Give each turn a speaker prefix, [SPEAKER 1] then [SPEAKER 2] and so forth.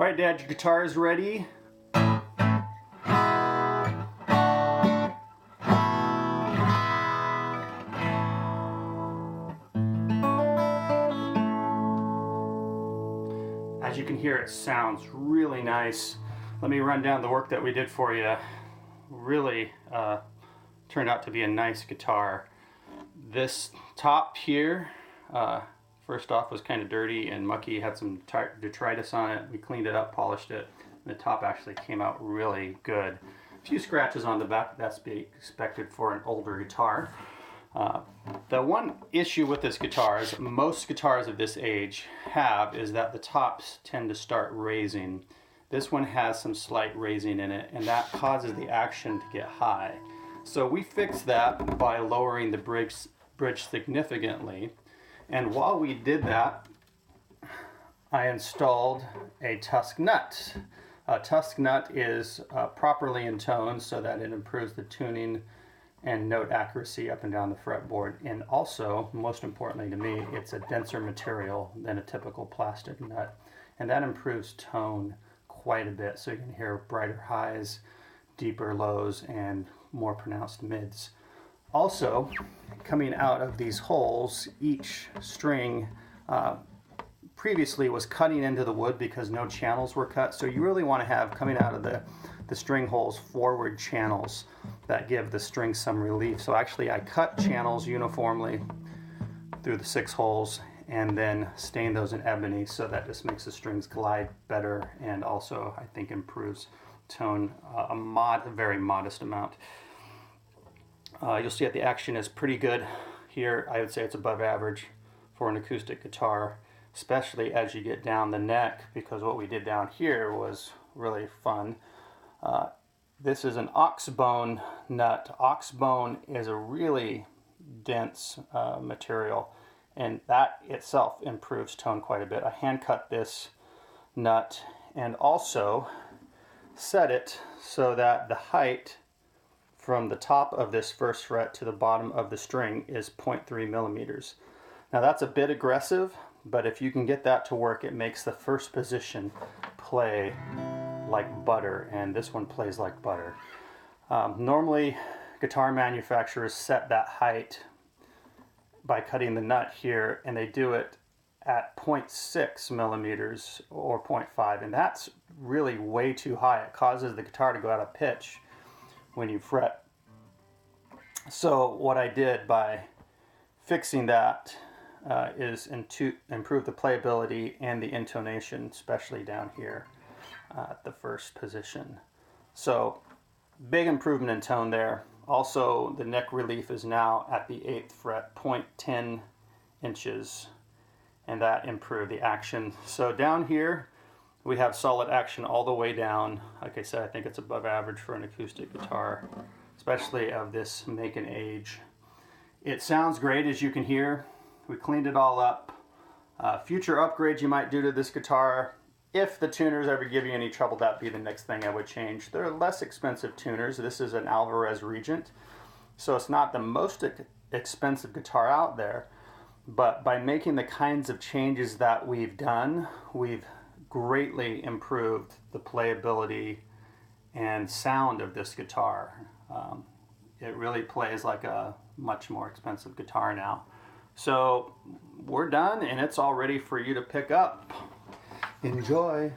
[SPEAKER 1] Alright Dad, your guitar is ready. As you can hear, it sounds really nice. Let me run down the work that we did for you. Really turned out to be a nice guitar. This top here, first off, was kind of dirty and mucky, had some detritus on it. We cleaned it up, polished it, and the top actually came out really good. A few scratches on the back, that's to be expected for an older guitar. The one issue with this guitar, is most guitars of this age have, is that the tops tend to start raising. This one has some slight raising in it, and that causes the action to get high. So we fixed that by lowering the bridge significantly. And while we did that, I installed a Tusk Nut. A Tusk Nut is properly intoned so that it improves the tuning and note accuracy up and down the fretboard. And also, most importantly to me, it's a denser material than a typical plastic nut. And that improves tone quite a bit, so you can hear brighter highs, deeper lows, and more pronounced mids. Also, coming out of these holes, each string previously was cutting into the wood because no channels were cut. So you really want to have, coming out of the string holes, forward channels that give the string some relief. So actually I cut channels uniformly through the 6 holes and then stain those in ebony, so that just makes the strings glide better and also I think improves tone a very modest amount. You'll see that the action is pretty good here. I would say it's above average for an acoustic guitar, especially as you get down the neck, because what we did down here was really fun. This is an oxbone nut. Oxbone is a really dense material, and that itself improves tone quite a bit. I hand cut this nut and also set it so that the height from the top of this first fret to the bottom of the string is 0.3 millimeters. Now that's a bit aggressive, but if you can get that to work, it makes the first position play like butter, and this one plays like butter. Normally, guitar manufacturers set that height by cutting the nut here, and they do it at 0.6 millimeters or 0.5, and that's really way too high. It causes the guitar to go out of pitch when you fret. So what I did by fixing that is to improve the playability and the intonation, especially down here at the first position. So big improvement in tone there. Also, the neck relief is now at the 8th fret, 0.10 inches, and that improved the action. So down here we have solid action all the way down. Like I said, I think it's above average for an acoustic guitar, especially of this make and age. It sounds great, as you can hear. We cleaned it all up. Future upgrades you might do to this guitar, if the tuners ever give you any trouble, that'd be the next thing I would change. They're less expensive tuners. This is an Alvarez Regent, so it's not the most expensive guitar out there, but by making the kinds of changes that we've done, we've greatly improved the playability and sound of this guitar. It really plays like a much more expensive guitar now. So we're done, and it's all ready for you to pick up. Enjoy.